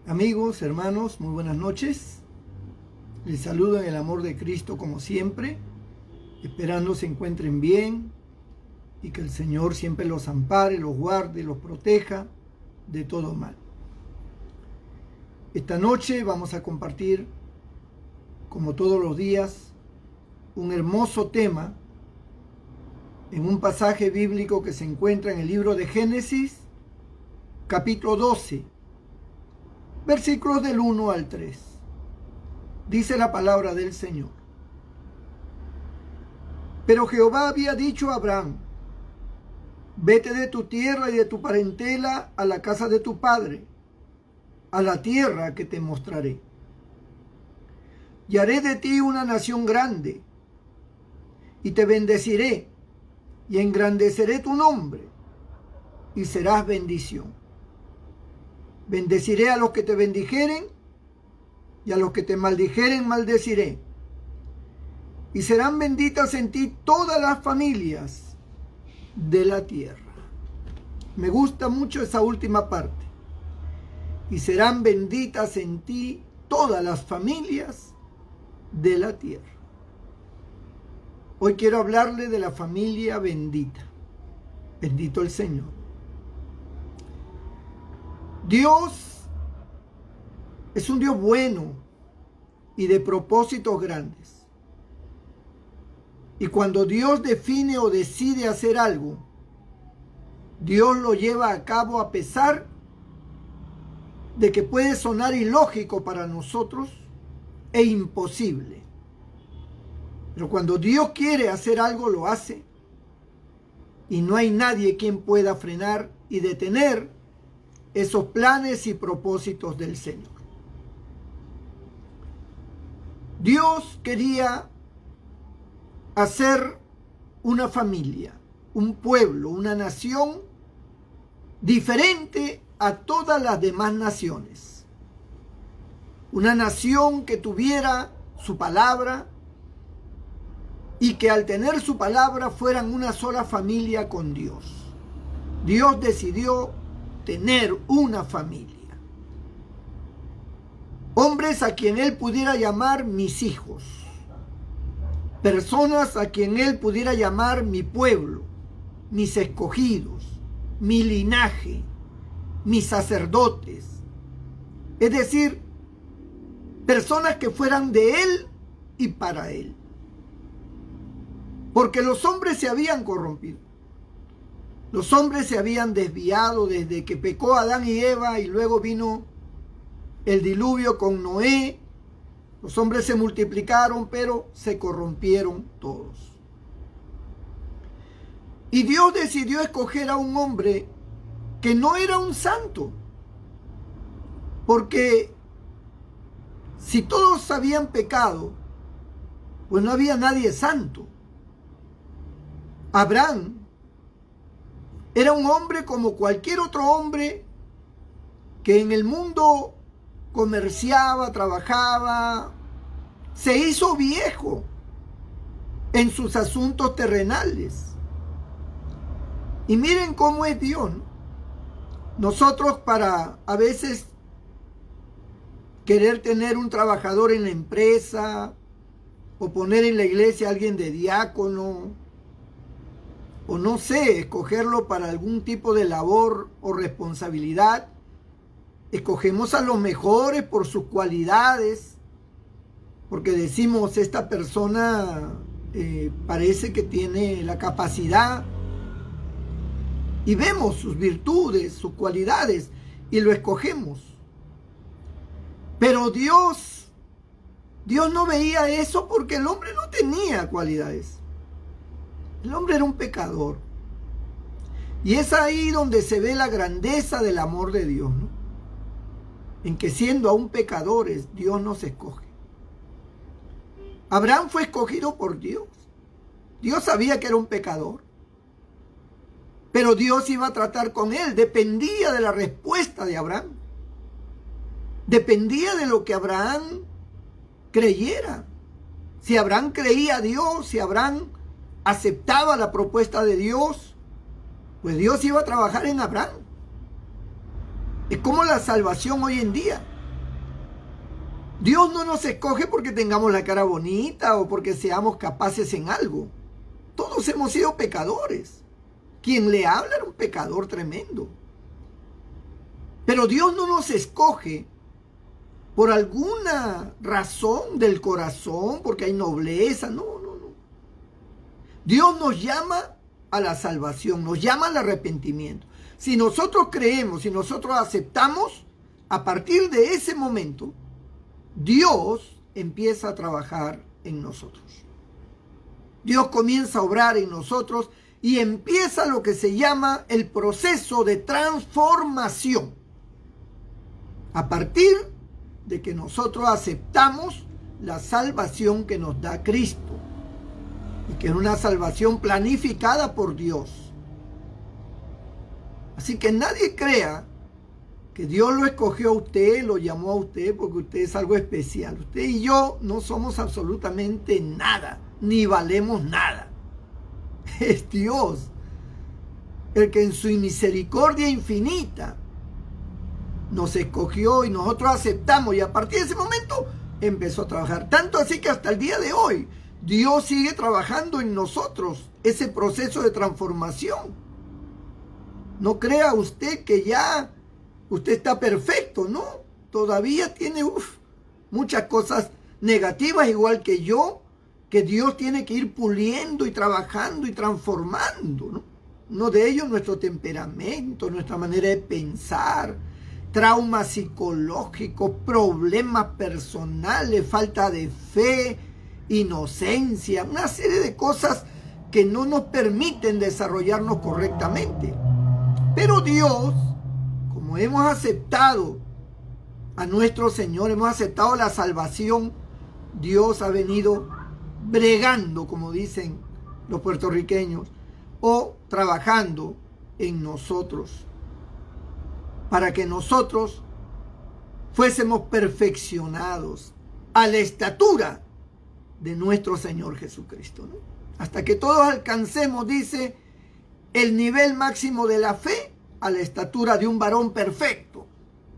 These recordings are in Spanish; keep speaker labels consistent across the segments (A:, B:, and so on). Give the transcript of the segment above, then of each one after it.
A: Amigos, hermanos, muy buenas noches. Les saludo en el amor de Cristo como siempre, esperando se encuentren bien y que el Señor siempre los ampare, los guarde, los proteja de todo mal. Esta noche vamos a compartir, como todos los días, un hermoso tema en un pasaje bíblico que se encuentra en el libro de Génesis, capítulo 12, versículos del 1 al 3. Dice la palabra del Señor. Pero Jehová había dicho a Abraham: vete de tu tierra y de tu parentela a la casa de tu padre, a la tierra que te mostraré. Y haré de ti una nación grande, y te bendeciré, y engrandeceré tu nombre, y serás bendición. Bendeciré a los que te bendijeren, y a los que te maldijeren maldeciré. Y serán benditas en ti todas las familias de la tierra. Me gusta mucho esa última parte. Y serán benditas en ti todas las familias de la tierra. Hoy quiero hablarle de la familia bendita. Bendito el Señor. Dios es un Dios bueno y de propósitos grandes. Y cuando Dios define o decide hacer algo, Dios lo lleva a cabo a pesar de que puede sonar ilógico para nosotros e imposible. Pero cuando Dios quiere hacer algo, lo hace. Y no hay nadie quien pueda frenar y detener esos planes y propósitos del Señor. Dios quería hacer una familia, un pueblo, una nación diferente a todas las demás naciones. Una nación que tuviera su palabra y que al tener su palabra fueran una sola familia con Dios. Dios decidió tener una familia. Hombres a quien Él pudiera llamar mis hijos. Personas a quien Él pudiera llamar mi pueblo, mis escogidos, mi linaje, mis sacerdotes. Es decir, personas que fueran de Él y para Él. Porque los hombres se habían corrompido. Los hombres se habían desviado desde que pecó Adán y Eva y luego vino el diluvio con Noé. Los hombres se multiplicaron, pero se corrompieron todos. Y Dios decidió escoger a un hombre que no era un santo. Porque si todos habían pecado, pues no había nadie santo. Abraham era un hombre como cualquier otro hombre que en el mundo comerciaba, trabajaba, se hizo viejo en sus asuntos terrenales. Y miren cómo es Dios, ¿no? Nosotros para a veces querer tener un trabajador en la empresa o poner en la iglesia a alguien de diácono, o no sé, escogerlo para algún tipo de labor o responsabilidad, escogemos a los mejores por sus cualidades, porque decimos, esta persona parece que tiene la capacidad, y vemos sus virtudes, sus cualidades, y lo escogemos. Pero Dios no veía eso porque el hombre no tenía cualidades. El hombre era un pecador. Y es ahí donde se ve la grandeza del amor de Dios, ¿no? En que siendo aún pecadores, Dios nos escoge. Abraham fue escogido por Dios. Dios sabía que era un pecador. Pero Dios iba a tratar con él. Dependía de la respuesta de Abraham. Dependía de lo que Abraham creyera. Si Abraham creía a Dios, si Abraham aceptaba la propuesta de Dios, pues Dios iba a trabajar en Abraham. Es como la salvación hoy en día. Dios no nos escoge porque tengamos la cara bonita o porque seamos capaces en algo. Todos hemos sido pecadores. Quien le habla era un pecador tremendo. Pero Dios no nos escoge por alguna razón del corazón, porque hay nobleza. No. Dios nos llama a la salvación, nos llama al arrepentimiento. Si nosotros creemos, si nosotros aceptamos, a partir de ese momento, Dios empieza a trabajar en nosotros. Dios comienza a obrar en nosotros y empieza lo que se llama el proceso de transformación. A partir de que nosotros aceptamos la salvación que nos da Cristo, y que es una salvación planificada por Dios. Así que nadie crea que Dios lo escogió a usted, lo llamó a usted porque usted es algo especial. Usted y yo no somos absolutamente nada, ni valemos nada. Es Dios el que en su misericordia infinita nos escogió y nosotros aceptamos, y a partir de ese momento empezó a trabajar. Tanto así que hasta el día de hoy Dios sigue trabajando en nosotros ese proceso de transformación. No crea usted que ya usted está perfecto, ¿no? Todavía tiene muchas cosas negativas, igual que yo, que Dios tiene que ir puliendo y trabajando y transformando, ¿no? Uno de ellos nuestro temperamento, nuestra manera de pensar, traumas psicológicos, problemas personales, falta de fe, inocencia, una serie de cosas que no nos permiten desarrollarnos correctamente. Pero Dios, como hemos aceptado a nuestro Señor, hemos aceptado la salvación, Dios ha venido bregando, como dicen los puertorriqueños, o trabajando en nosotros, para que nosotros fuésemos perfeccionados a la estatura de nuestro Señor Jesucristo, ¿no? Hasta que todos alcancemos, dice, el nivel máximo de la fe a la estatura de un varón perfecto,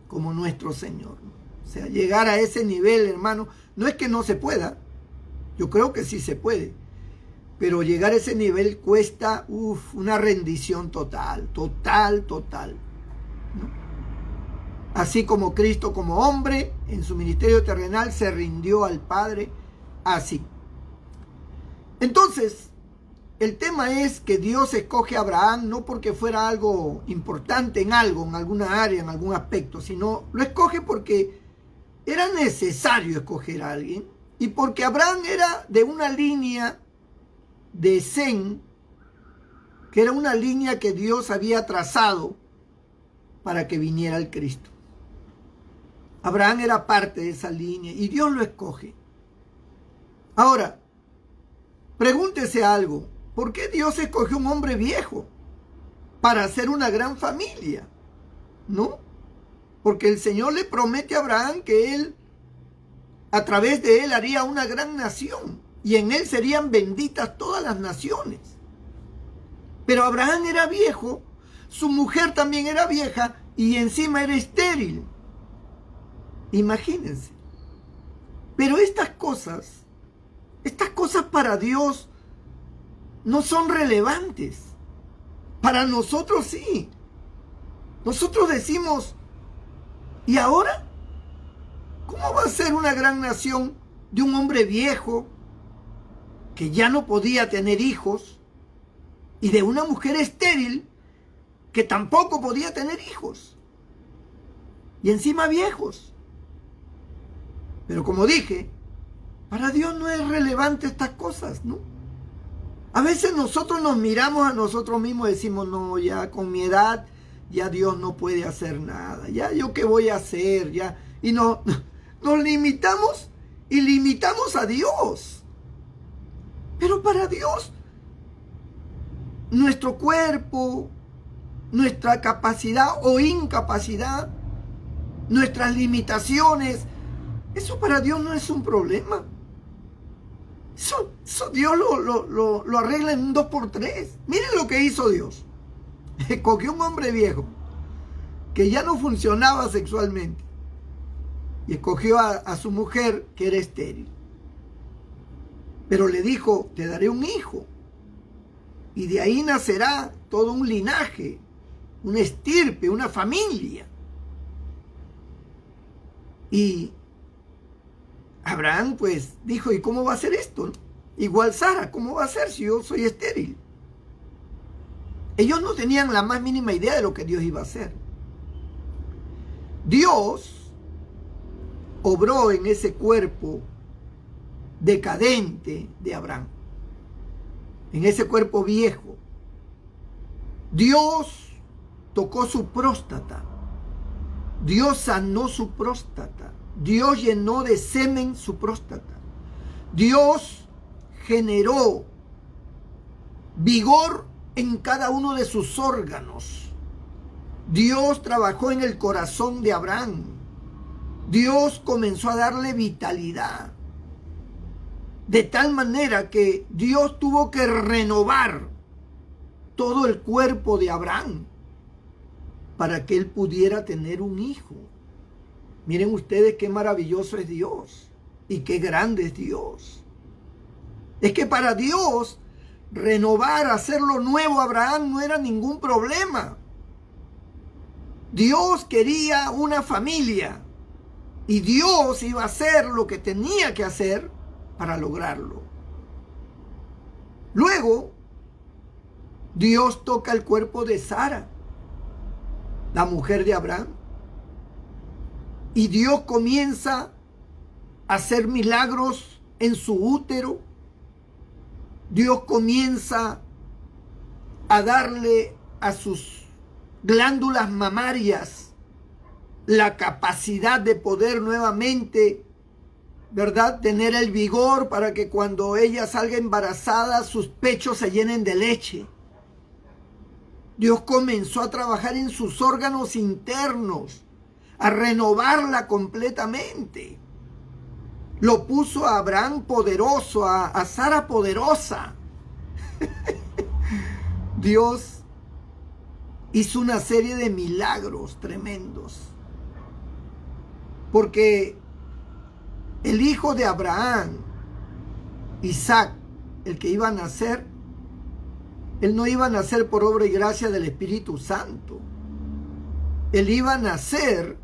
A: como nuestro Señor, ¿no? O sea, llegar a ese nivel, hermano, no es que no se pueda, yo creo que sí se puede, pero llegar a ese nivel cuesta una rendición total, ¿no? Así como Cristo como hombre en su ministerio terrenal se rindió al Padre, así. Entonces, el tema es que Dios escoge a Abraham no porque fuera algo importante en algo, en alguna área, en algún aspecto, sino lo escoge porque era necesario escoger a alguien y porque Abraham era de una línea de Sem, que era una línea que Dios había trazado para que viniera el Cristo. Abraham era parte de esa línea y Dios lo escoge. Ahora, pregúntese algo. ¿Por qué Dios escogió un hombre viejo para hacer una gran familia? ¿No? Porque el Señor le promete a Abraham que él, a través de él, haría una gran nación y en él serían benditas todas las naciones. Pero Abraham era viejo, su mujer también era vieja y encima era estéril. Imagínense. Pero estas cosas para Dios no son relevantes. Para nosotros sí. Nosotros decimos, ¿y ahora? ¿Cómo va a ser una gran nación de un hombre viejo que ya no podía tener hijos y de una mujer estéril que tampoco podía tener hijos? Y encima viejos. Pero como dije, para Dios no es relevante estas cosas, ¿no? A veces nosotros nos miramos a nosotros mismos y decimos, no, ya con mi edad, ya Dios no puede hacer nada. Ya yo qué voy a hacer, ya. Y nos limitamos y limitamos a Dios. Pero para Dios, nuestro cuerpo, nuestra capacidad o incapacidad, nuestras limitaciones, eso para Dios no es un problema. Eso Dios lo arregla en un 2x3. Miren lo que hizo Dios. Escogió un hombre viejo que ya no funcionaba sexualmente y escogió a su mujer que era estéril. Pero le dijo, te daré un hijo y de ahí nacerá todo un linaje, una estirpe, una familia. Y Abraham pues dijo, ¿y cómo va a ser esto? Igual Sara, ¿cómo va a ser si yo soy estéril? Ellos no tenían la más mínima idea de lo que Dios iba a hacer. Dios obró en ese cuerpo decadente de Abraham, en ese cuerpo viejo. Dios tocó su próstata, Dios sanó su próstata, Dios llenó de semen su próstata, Dios generó vigor en cada uno de sus órganos. Dios trabajó en el corazón de Abraham. Dios comenzó a darle vitalidad. De tal manera que Dios tuvo que renovar todo el cuerpo de Abraham para que él pudiera tener un hijo. Miren ustedes qué maravilloso es Dios y qué grande es Dios. Es que para Dios renovar, hacerlo nuevo a Abraham no era ningún problema. Dios quería una familia y Dios iba a hacer lo que tenía que hacer para lograrlo. Luego, Dios toca el cuerpo de Sara, la mujer de Abraham, y Dios comienza a hacer milagros en su útero. Dios comienza a darle a sus glándulas mamarias la capacidad de poder nuevamente, ¿verdad?, tener el vigor para que cuando ella salga embarazada sus pechos se llenen de leche. Dios comenzó a trabajar en sus órganos internos, a renovarla completamente. Lo puso a Abraham poderoso, a Sara poderosa. Dios hizo una serie de milagros tremendos. Porque el hijo de Abraham, Isaac, el que iba a nacer, él no iba a nacer por obra y gracia del Espíritu Santo. Él iba a nacer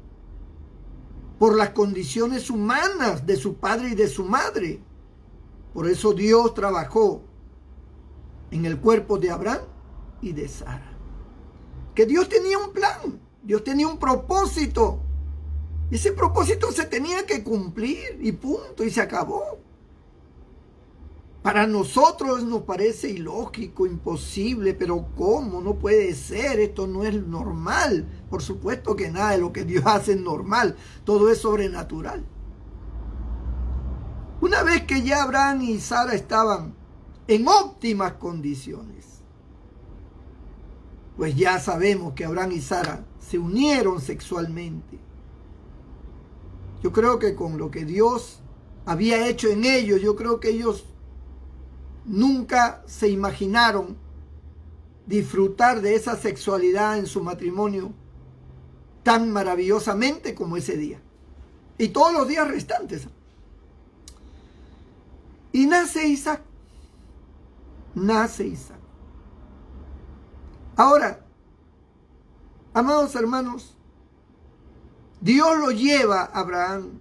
A: por las condiciones humanas de su padre y de su madre. Por eso Dios trabajó en el cuerpo de Abraham y de Sara. Que Dios tenía un plan, Dios tenía un propósito. Ese propósito se tenía que cumplir y punto, y se acabó. Para nosotros nos parece ilógico, imposible, pero ¿cómo? No puede ser, esto no es normal. Por supuesto que nada de lo que Dios hace es normal, todo es sobrenatural. Una vez que ya Abraham y Sara estaban en óptimas condiciones, pues ya sabemos que Abraham y Sara se unieron sexualmente. Yo creo que con lo que Dios había hecho en ellos, yo creo que ellos nunca se imaginaron disfrutar de esa sexualidad en su matrimonio tan maravillosamente como ese día. Y todos los días restantes. Y nace Isaac. Nace Isaac. Ahora, amados hermanos, Dios lo lleva a Abraham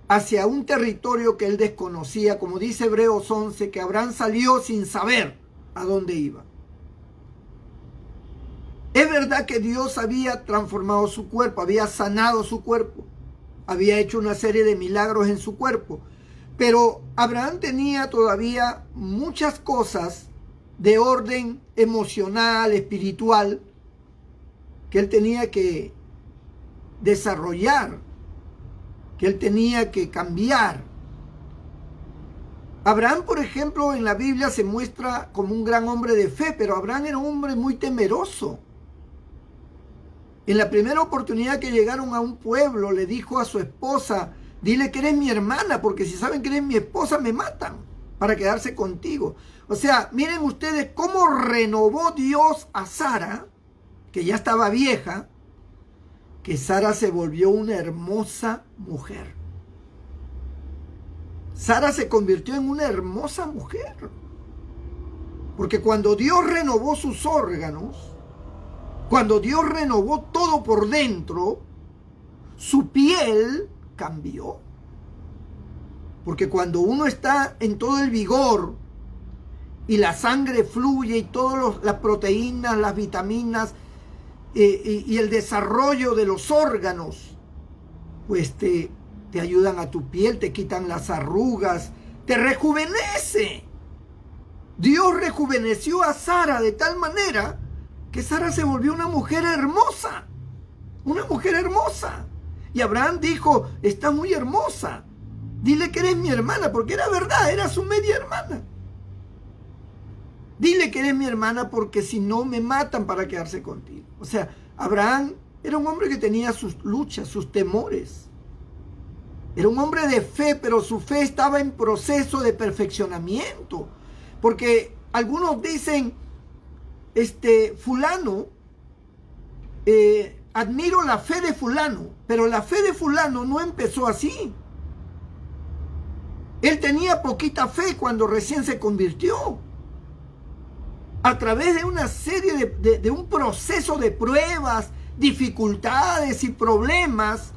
A: hacia un territorio que él desconocía, como dice Hebreos 11, que Abraham salió sin saber a dónde iba. Es verdad que Dios había transformado su cuerpo, había sanado su cuerpo, había hecho una serie de milagros en su cuerpo, pero Abraham tenía todavía muchas cosas de orden emocional, espiritual, que él tenía que desarrollar, que él tenía que cambiar. Abraham, por ejemplo, en la Biblia se muestra como un gran hombre de fe, pero Abraham era un hombre muy temeroso. En la primera oportunidad que llegaron a un pueblo, le dijo a su esposa, dile que eres mi hermana, porque si saben que eres mi esposa me matan para quedarse contigo. O sea, miren ustedes cómo renovó Dios a Sara, que ya estaba vieja, que Sara se volvió una hermosa mujer. Sara se convirtió en una hermosa mujer. Porque cuando Dios renovó sus órganos, cuando Dios renovó todo por dentro, su piel cambió. Porque cuando uno está en todo el vigor y la sangre fluye y todas las proteínas, las vitaminas y el desarrollo de los órganos, pues te ayudan a tu piel, te quitan las arrugas, te rejuvenece. Dios rejuveneció a Sara de tal manera que Sara se volvió una mujer hermosa. Una mujer hermosa. Y Abraham dijo, está muy hermosa. Dile que eres mi hermana, porque era verdad, era su media hermana. Dile que eres mi hermana porque si no me matan para quedarse contigo. O sea, Abraham era un hombre que tenía sus luchas, sus temores. Era un hombre de fe, pero su fe estaba en proceso de perfeccionamiento. Porque algunos dicen, fulano, admiro la fe de fulano, pero la fe de fulano no empezó así. Él tenía poquita fe cuando recién se convirtió. A través de una serie de un proceso de pruebas, dificultades y problemas,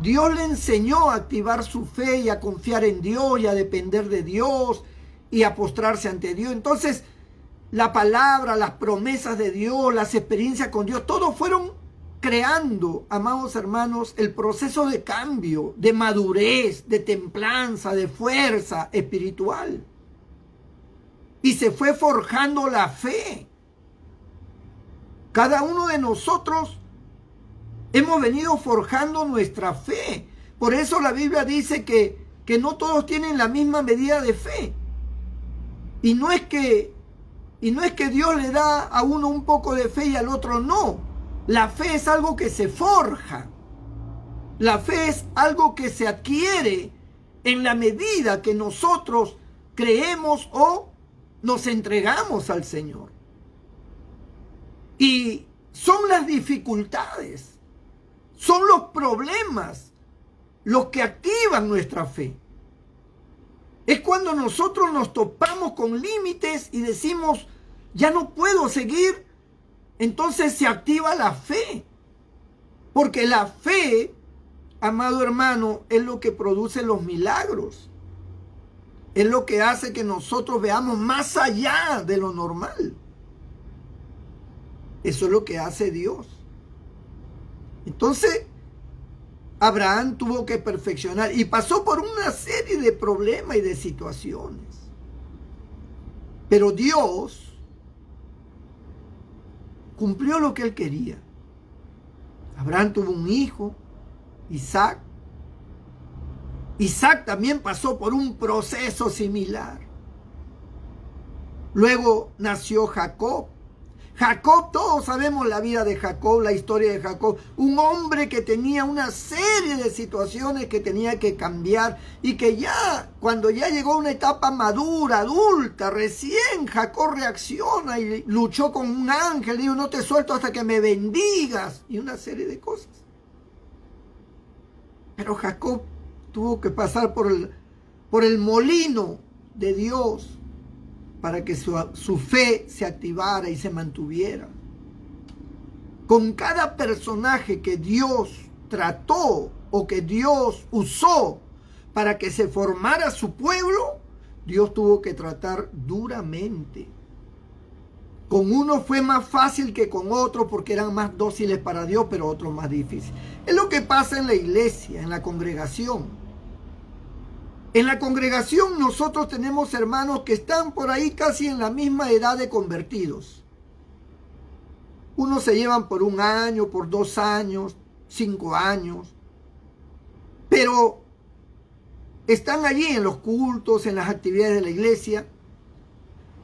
A: Dios le enseñó a activar su fe y a confiar en Dios y a depender de Dios y a postrarse ante Dios. Entonces, la palabra, las promesas de Dios, las experiencias con Dios, todos fueron creando, amados hermanos, el proceso de cambio, de madurez, de templanza, de fuerza espiritual. Y se fue forjando la fe. Cada uno de nosotros hemos venido forjando nuestra fe. Por eso la Biblia dice que no todos tienen la misma medida de fe. Y no es que Dios le da a uno un poco de fe y al otro no. La fe es algo que se forja. La fe es algo que se adquiere en la medida que nosotros creemos o nos entregamos al Señor. Y son las dificultades, son los problemas los que activan nuestra fe. Es cuando nosotros nos topamos con límites y decimos, ya no puedo seguir, entonces se activa la fe. Porque la fe, amado hermano, es lo que produce los milagros. Es lo que hace que nosotros veamos más allá de lo normal. Eso es lo que hace Dios. Entonces, Abraham tuvo que perfeccionar y pasó por una serie de problemas y de situaciones. Pero Dios cumplió lo que él quería. Abraham tuvo un hijo, Isaac. Isaac también pasó por un proceso similar. Luego nació Jacob. Jacob, todos sabemos la vida de Jacob, la historia de Jacob. Un hombre que tenía una serie de situaciones que tenía que cambiar y que ya, cuando ya llegó a una etapa madura, adulta, recién Jacob reacciona y luchó con un ángel. Dijo, no te suelto hasta que me bendigas. Y una serie de cosas. Pero Jacob tuvo que pasar por el molino de Dios para que su fe se activara y se mantuviera. Con cada personaje que Dios trató o que Dios usó para que se formara su pueblo, Dios tuvo que tratar duramente. Con uno fue más fácil que con otro porque eran más dóciles para Dios, pero otros más difíciles. Es lo que pasa en la iglesia, en la congregación. En la congregación nosotros tenemos hermanos que están por ahí casi en la misma edad de convertidos. Unos se llevan por 1 año, por 2 años, 5 años. Pero están allí en los cultos, en las actividades de la iglesia.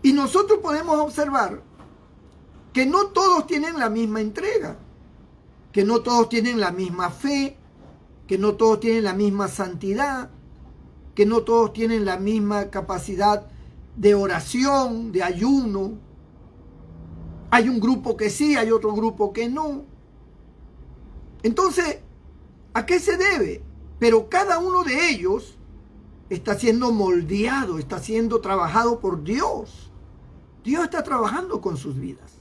A: Y nosotros podemos observar que no todos tienen la misma entrega, que no todos tienen la misma fe, que no todos tienen la misma santidad, que no todos tienen la misma capacidad de oración, de ayuno. Hay un grupo que sí, hay otro grupo que no. Entonces, ¿a qué se debe? Pero cada uno de ellos está siendo moldeado, está siendo trabajado por Dios. Dios está trabajando con sus vidas.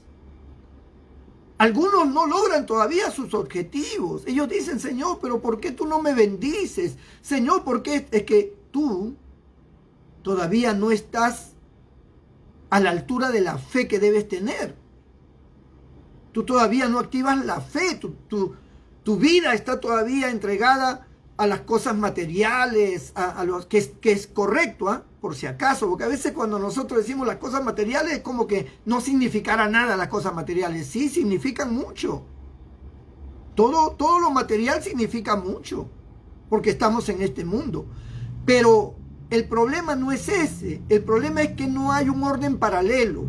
A: Algunos no logran todavía sus objetivos. Ellos dicen, Señor, pero ¿por qué tú no me bendices? Señor, ¿por qué? Es que tú todavía no estás a la altura de la fe que debes tener. Tú todavía no activas la fe. Tu vida está todavía entregada a las cosas materiales, a lo que es correcto, ¿eh? Por si acaso, porque a veces cuando nosotros decimos las cosas materiales es como que no significara nada las cosas materiales. Sí, significan mucho. Todo lo material significa mucho, porque estamos en este mundo. Pero el problema no es ese. El problema es que no hay un orden paralelo.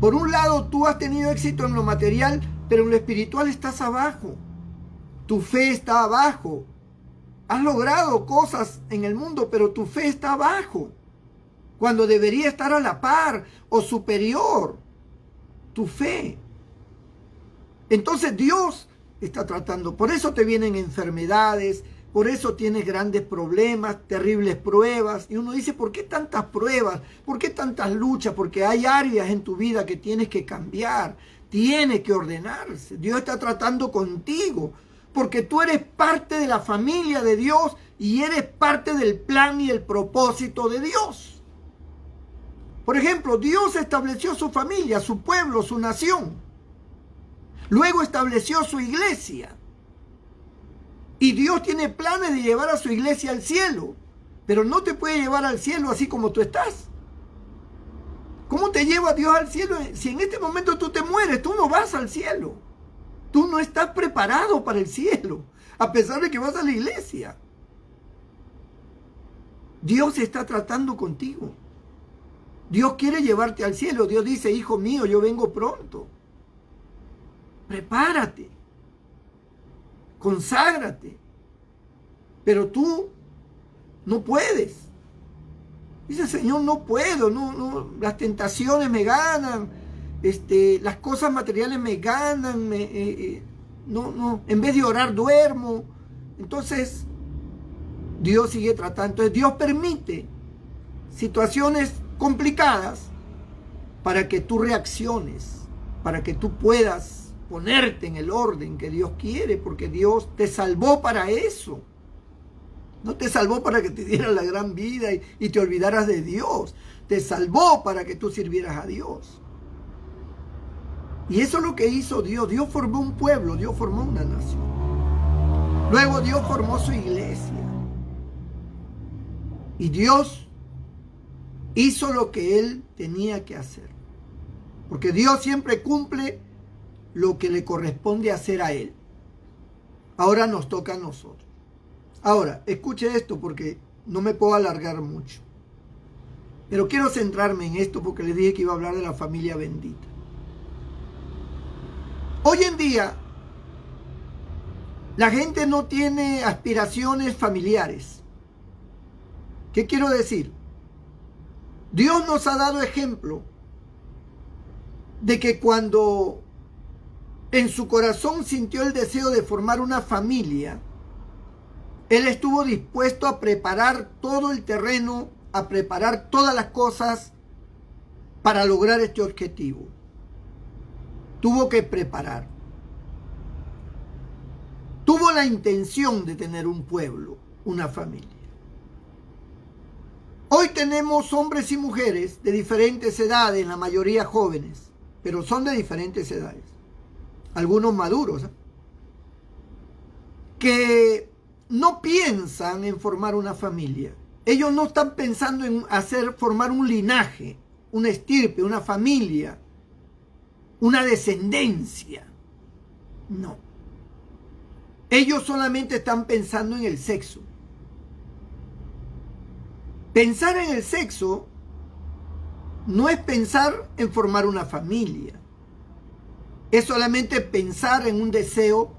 A: Por un lado, tú has tenido éxito en lo material, pero en lo espiritual estás abajo. Tu fe está abajo. Has logrado cosas en el mundo, pero tu fe está abajo, cuando debería estar a la par o superior tu fe. Entonces Dios está tratando. Por eso te vienen enfermedades, por eso tienes grandes problemas, terribles pruebas. Y uno dice, ¿por qué tantas pruebas? ¿Por qué tantas luchas? Porque hay áreas en tu vida que tienes que cambiar, tiene que ordenarse. Dios está tratando contigo, porque tú eres parte de la familia de Dios y eres parte del plan y el propósito de Dios. Por ejemplo, Dios estableció su familia, su pueblo, su nación. Luego estableció su iglesia. Y Dios tiene planes de llevar a su iglesia al cielo. Pero no te puede llevar al cielo así como tú estás. ¿Cómo te lleva Dios al cielo? Si en este momento tú te mueres, tú no vas al cielo. Tú no estás preparado para el cielo, a pesar de que vas a la iglesia. Dios está tratando contigo. Dios quiere llevarte al cielo. Dios dice, hijo mío, yo vengo pronto. Prepárate. Conságrate. Pero tú no puedes. Dice, Señor, no puedo. No, las tentaciones me ganan. Las cosas materiales me ganan, en vez de orar duermo. Entonces Dios sigue tratando. Entonces Dios permite situaciones complicadas para que tú reacciones, para que tú puedas ponerte en el orden que Dios quiere, porque Dios te salvó para eso. No te salvó para que te diera la gran vida y te olvidaras de Dios. Te salvó para que tú sirvieras a Dios. Y eso es lo que hizo Dios. Dios formó un pueblo, Dios formó una nación. Luego Dios formó su iglesia. Y Dios hizo lo que Él tenía que hacer. Porque Dios siempre cumple lo que le corresponde hacer a Él. Ahora nos toca a nosotros. Ahora, escuche esto porque no me puedo alargar mucho. Pero quiero centrarme en esto porque les dije que iba a hablar de la familia bendita. Hoy en día, la gente no tiene aspiraciones familiares. ¿Qué quiero decir? Dios nos ha dado ejemplo de que cuando en su corazón sintió el deseo de formar una familia, Él estuvo dispuesto a preparar todo el terreno, a preparar todas las cosas para lograr este objetivo. Tuvo que preparar. Tuvo la intención de tener un pueblo, una familia. Hoy tenemos hombres y mujeres de diferentes edades, la mayoría jóvenes, pero son de diferentes edades. Algunos maduros, ¿eh? Que no piensan en formar una familia. Ellos no están pensando en formar un linaje, una estirpe, una familia, una descendencia. No. Ellos solamente están pensando en el sexo. Pensar en el sexo no es pensar en formar una familia. Es solamente pensar en un deseo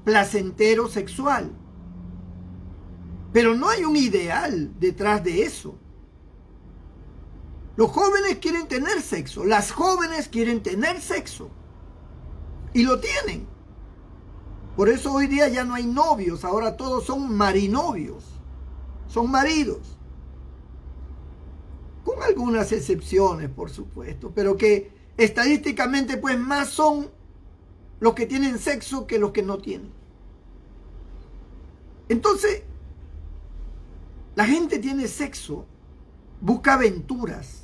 A: placentero sexual. Pero no hay un ideal detrás de eso. Los jóvenes quieren tener sexo, las jóvenes quieren tener sexo. Y lo tienen. Por eso hoy día ya no hay novios, ahora todos son marinovios, son maridos. Con algunas excepciones, por supuesto, pero que estadísticamente pues más son los que tienen sexo que los que no tienen. Entonces, la gente tiene sexo, busca aventuras,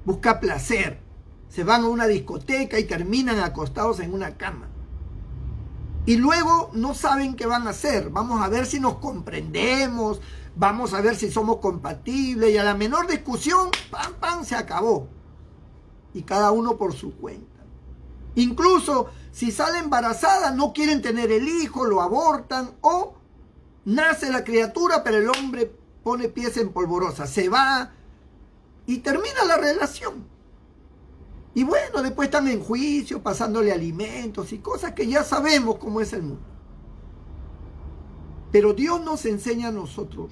A: busca placer, se van a una discoteca y terminan acostados en una cama. Y luego no saben qué van a hacer. Vamos a ver si nos comprendemos, vamos a ver si somos compatibles, y a la menor discusión, ¡pam, pam!, se acabó. Y cada uno por su cuenta. Incluso si sale embarazada, no quieren tener el hijo, lo abortan, o nace la criatura, pero el hombre pone pies en polvorosa, se va y termina la relación. Y bueno, después están en juicio, pasándole alimentos y cosas que ya sabemos cómo es el mundo. Pero Dios nos enseña a nosotros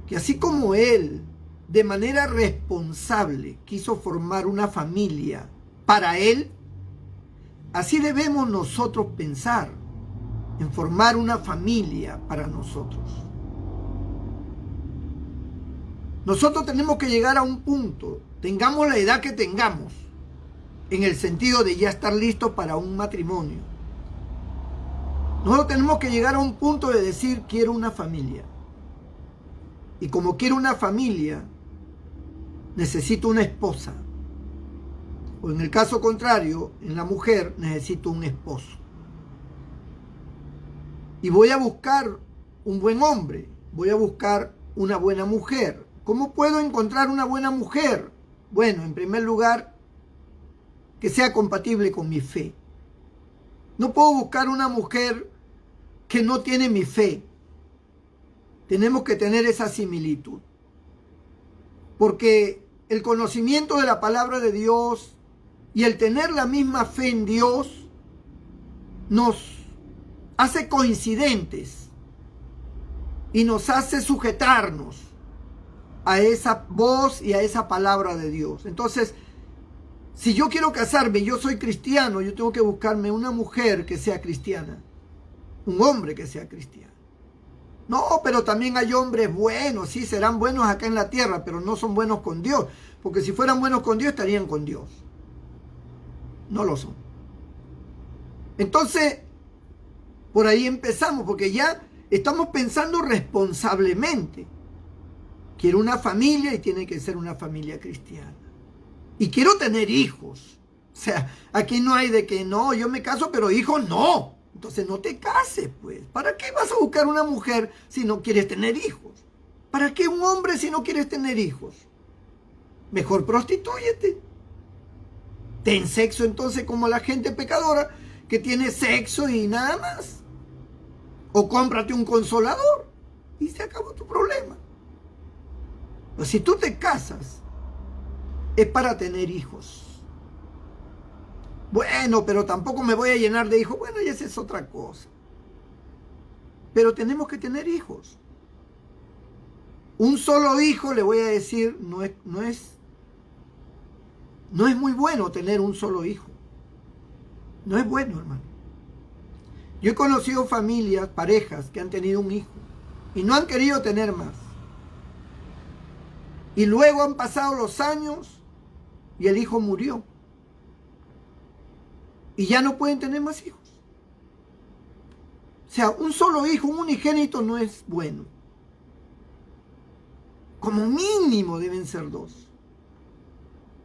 A: que así como Él, de manera responsable, quiso formar una familia para Él, así debemos nosotros pensar en formar una familia para nosotros. Nosotros tenemos que llegar a un punto, tengamos la edad que tengamos, en el sentido de ya estar listos para un matrimonio. Nosotros tenemos que llegar a un punto de decir, quiero una familia. Y como quiero una familia, necesito una esposa. O en el caso contrario, en la mujer, necesito un esposo. Y voy a buscar un buen hombre, voy a buscar una buena mujer. ¿Cómo puedo encontrar una buena mujer? Bueno, en primer lugar, que sea compatible con mi fe. No puedo buscar una mujer que no tiene mi fe. Tenemos que tener esa similitud. Porque el conocimiento de la palabra de Dios y el tener la misma fe en Dios nos hace coincidentes y nos hace sujetarnos a esa voz y a esa palabra de Dios. Entonces, si yo quiero casarme y yo soy cristiano, yo tengo que buscarme una mujer que sea cristiana, un hombre que sea cristiano. No, pero también hay hombres buenos, sí, serán buenos acá en la tierra, pero no son buenos con Dios, porque si fueran buenos con Dios, estarían con Dios. No lo son. Entonces, por ahí empezamos, porque ya estamos pensando responsablemente. Quiero una familia y tiene que ser una familia cristiana. Y quiero tener hijos. O sea, aquí no hay de que no, yo me caso, pero hijos no. Entonces no te cases, pues. ¿Para qué vas a buscar una mujer si no quieres tener hijos? ¿Para qué un hombre si no quieres tener hijos? Mejor prostitúyete. Ten sexo entonces como la gente pecadora que tiene sexo y nada más. O cómprate un consolador y se acabó tu problema. Pero si tú te casas, es para tener hijos. Bueno, pero tampoco me voy a llenar de hijos. Bueno, y esa es otra cosa. Pero tenemos que tener hijos. Un solo hijo, le voy a decir, no es muy bueno tener un solo hijo. No es bueno, hermano. Yo he conocido familias, parejas que han tenido un hijo y no han querido tener más. Y luego han pasado los años y el hijo murió. Y ya no pueden tener más hijos. O sea, un solo hijo, un unigénito no es bueno. Como mínimo deben ser 2.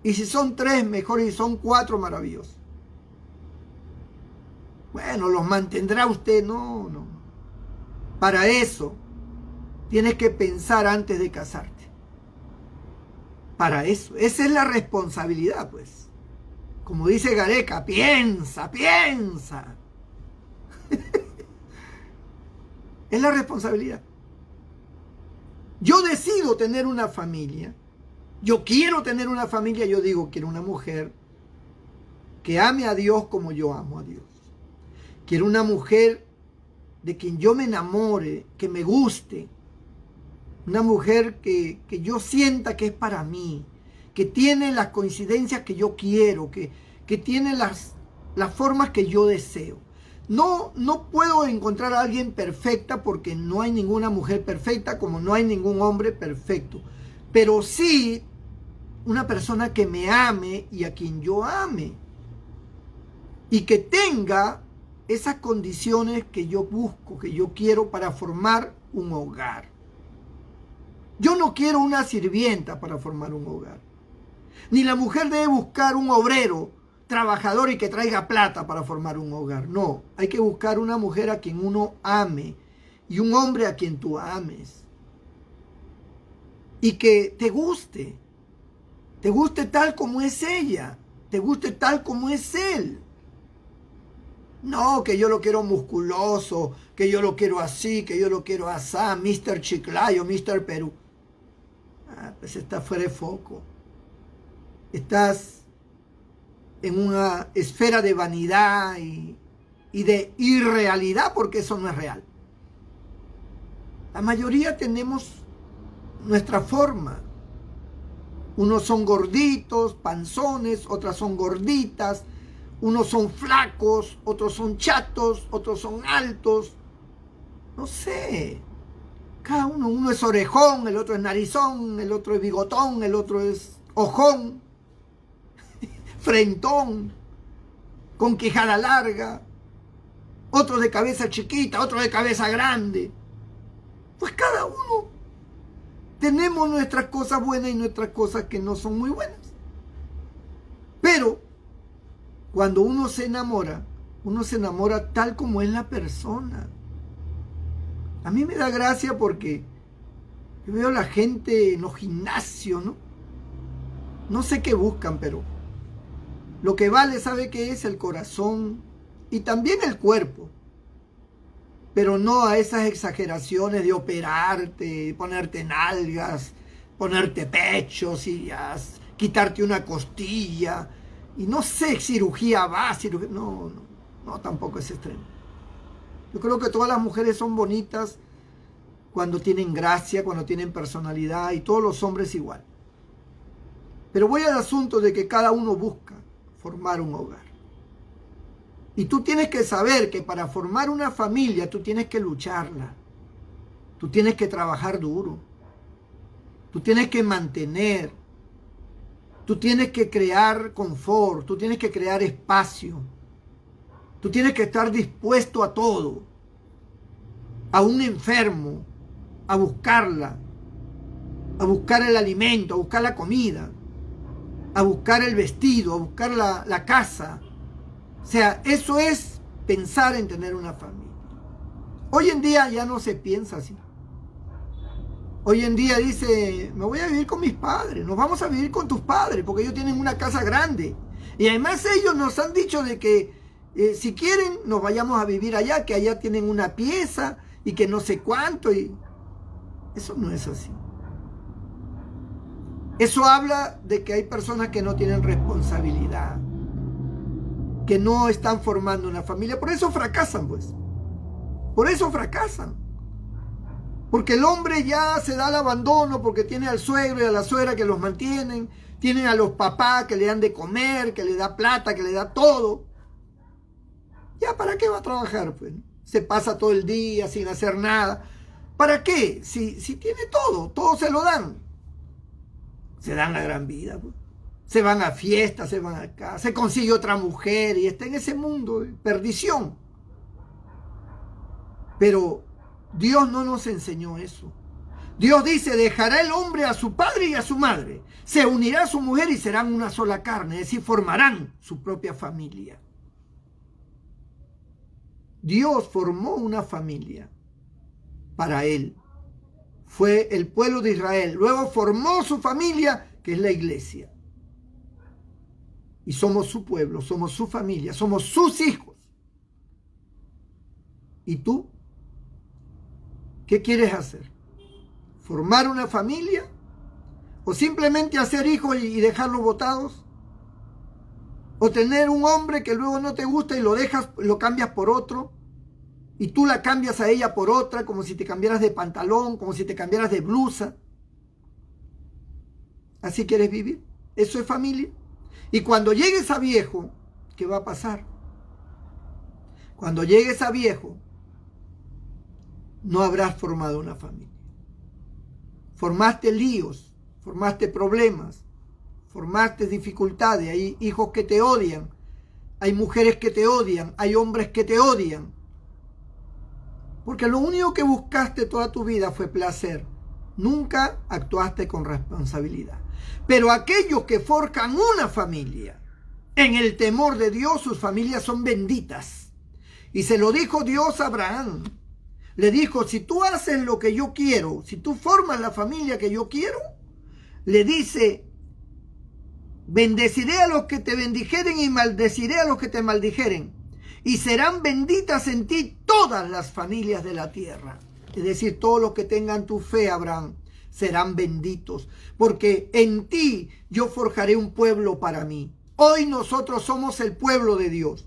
A: Y si son 3, mejor, y son 4, maravilloso. Bueno, los mantendrá usted. No. Para eso tienes que pensar antes de casarte. Para eso. Esa es la responsabilidad, pues. Como dice Gareca, piensa. Es la responsabilidad. Yo decido tener una familia. Yo quiero tener una familia. Yo digo, quiero una mujer que ame a Dios como yo amo a Dios. Quiero una mujer de quien yo me enamore, que me guste. Una mujer que yo sienta que es para mí, que tiene las coincidencias que yo quiero, que tiene las formas que yo deseo. No puedo encontrar a alguien perfecta porque no hay ninguna mujer perfecta como no hay ningún hombre perfecto. Pero sí una persona que me ame y a quien yo ame. Y que tenga esas condiciones que yo busco, que yo quiero para formar un hogar. Yo no quiero una sirvienta para formar un hogar. Ni la mujer debe buscar un obrero trabajador y que traiga plata para formar un hogar. No, hay que buscar una mujer a quien uno ame y un hombre a quien tú ames. Y que te guste tal como es ella, te guste tal como es él. No, que yo lo quiero musculoso, que yo lo quiero así, que yo lo quiero asá, Mr. Chiclayo, Mr. Perú. Pues estás fuera de foco. Estás en una esfera de vanidad y de irrealidad, porque eso no es real. La mayoría tenemos nuestra forma. Unos son gorditos, panzones, otras son gorditas, unos son flacos, otros son chatos, otros son altos. No sé. Cada uno es orejón, el otro es narizón, el otro es bigotón, el otro es ojón, frentón, con quijada larga, otro de cabeza chiquita, otro de cabeza grande. Pues cada uno tenemos nuestras cosas buenas y nuestras cosas que no son muy buenas. Pero cuando uno se enamora tal como es la persona. A mí me da gracia porque yo veo a la gente en los gimnasios, ¿no? No sé qué buscan, pero lo que vale, ¿sabe qué es? El corazón y también el cuerpo. Pero no a esas exageraciones de operarte, ponerte nalgas, ponerte pechos y quitarte una costilla. Y no sé, cirugía va, cirugía... No, tampoco es extremo. Yo creo que todas las mujeres son bonitas cuando tienen gracia, cuando tienen personalidad, y todos los hombres igual. Pero voy al asunto de que cada uno busca formar un hogar. Y tú tienes que saber que para formar una familia tú tienes que lucharla. Tú tienes que trabajar duro. Tú tienes que mantener. Tú tienes que crear confort. Tú tienes que crear espacio. Tú tienes que estar dispuesto a todo. A un enfermo, a buscarla, a buscar el alimento, a buscar la comida, a buscar el vestido, a buscar la casa. O sea, eso es pensar en tener una familia. Hoy en día ya no se piensa así. Hoy en día dice, me voy a vivir con mis padres, nos vamos a vivir con tus padres, porque ellos tienen una casa grande. Y además ellos nos han dicho de que si quieren nos vayamos a vivir allá, que allá tienen una pieza y que no sé cuánto. Y eso no es así. Eso habla de que hay personas que no tienen responsabilidad, que no están formando una familia. Por eso fracasan, pues. Por eso fracasan. Porque el hombre ya se da al abandono, porque tiene al suegro y a la suegra que los mantienen, tienen a los papás que le dan de comer, que le da plata, que le da todo. ¿Ya para qué va a trabajar? Pues se pasa todo el día sin hacer nada. ¿Para qué? Si tiene todo se lo dan. Se dan la gran vida, pues. Se van a fiestas, se van acá, se consigue otra mujer y está en ese mundo de perdición. Pero Dios no nos enseñó eso. Dios dice, dejará el hombre a su padre y a su madre, se unirá a su mujer y serán una sola carne, es decir, formarán su propia familia. Dios formó una familia para él. Fue el pueblo de Israel. Luego formó su familia, que es la iglesia. Y somos su pueblo, somos su familia, somos sus hijos. ¿Y tú? ¿Qué quieres hacer? ¿Formar una familia? ¿O simplemente hacer hijos y dejarlos botados? ¿O tener un hombre que luego no te gusta y lo dejas, lo cambias por otro? Y tú la cambias a ella por otra, como si te cambiaras de pantalón, como si te cambiaras de blusa. ¿Así quieres vivir? ¿Eso es familia? Y cuando llegues a viejo, ¿qué va a pasar? Cuando llegues a viejo, no habrás formado una familia. Formaste líos, formaste problemas, formaste dificultades. Hay hijos que te odian, hay mujeres que te odian, hay hombres que te odian. Porque lo único que buscaste toda tu vida fue placer. Nunca actuaste con responsabilidad. Pero aquellos que forjan una familia en el temor de Dios, sus familias son benditas. Y se lo dijo Dios a Abraham. Le dijo, si tú haces lo que yo quiero, si tú formas la familia que yo quiero, le dice, bendeciré a los que te bendijeren y maldeciré a los que te maldijeren. Y serán benditas en ti todas las familias de la tierra. Es decir, todos los que tengan tu fe, Abraham, serán benditos. Porque en ti yo forjaré un pueblo para mí. Hoy nosotros somos el pueblo de Dios.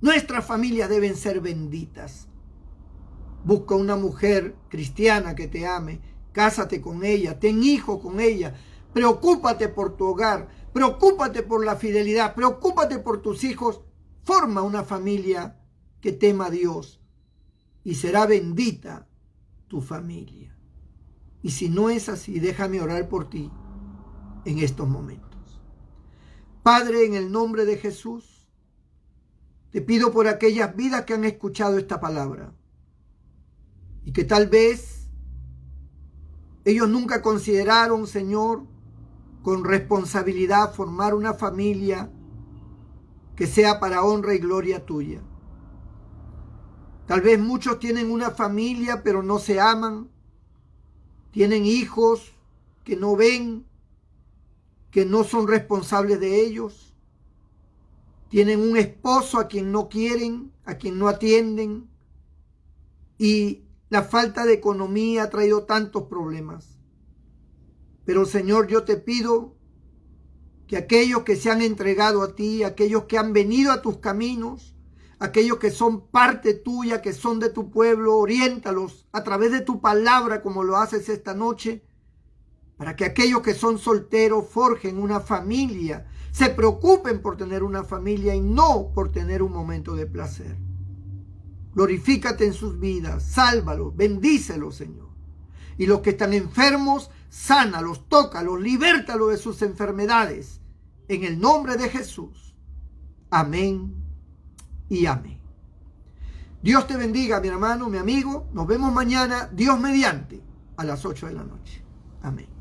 A: Nuestras familias deben ser benditas. Busca una mujer cristiana que te ame. Cásate con ella. Ten hijos con ella. Preocúpate por tu hogar. Preocúpate por la fidelidad. Preocúpate por tus hijos. Forma una familia que tema a Dios y será bendita tu familia. Y si no es así, déjame orar por ti en estos momentos. Padre, en el nombre de Jesús, te pido por aquellas vidas que han escuchado esta palabra y que tal vez ellos nunca consideraron, Señor, con responsabilidad formar una familia que sea para honra y gloria tuya. Tal vez muchos tienen una familia pero no se aman. Tienen hijos que no ven, que no son responsables de ellos. Tienen un esposo a quien no quieren, a quien no atienden. Y la falta de economía ha traído tantos problemas. Pero Señor, yo te pido que aquellos que se han entregado a ti, aquellos que han venido a tus caminos, aquellos que son parte tuya, que son de tu pueblo, oriéntalos a través de tu palabra como lo haces esta noche, para que aquellos que son solteros forjen una familia, se preocupen por tener una familia y no por tener un momento de placer. Glorifícate en sus vidas, sálvalos, bendícelos, Señor. Y los que están enfermos, sánalos, tócalos, libértalos de sus enfermedades. En el nombre de Jesús. Amén y amén. Dios te bendiga, mi hermano, mi amigo. Nos vemos mañana, Dios mediante, a las 8 de la noche. Amén.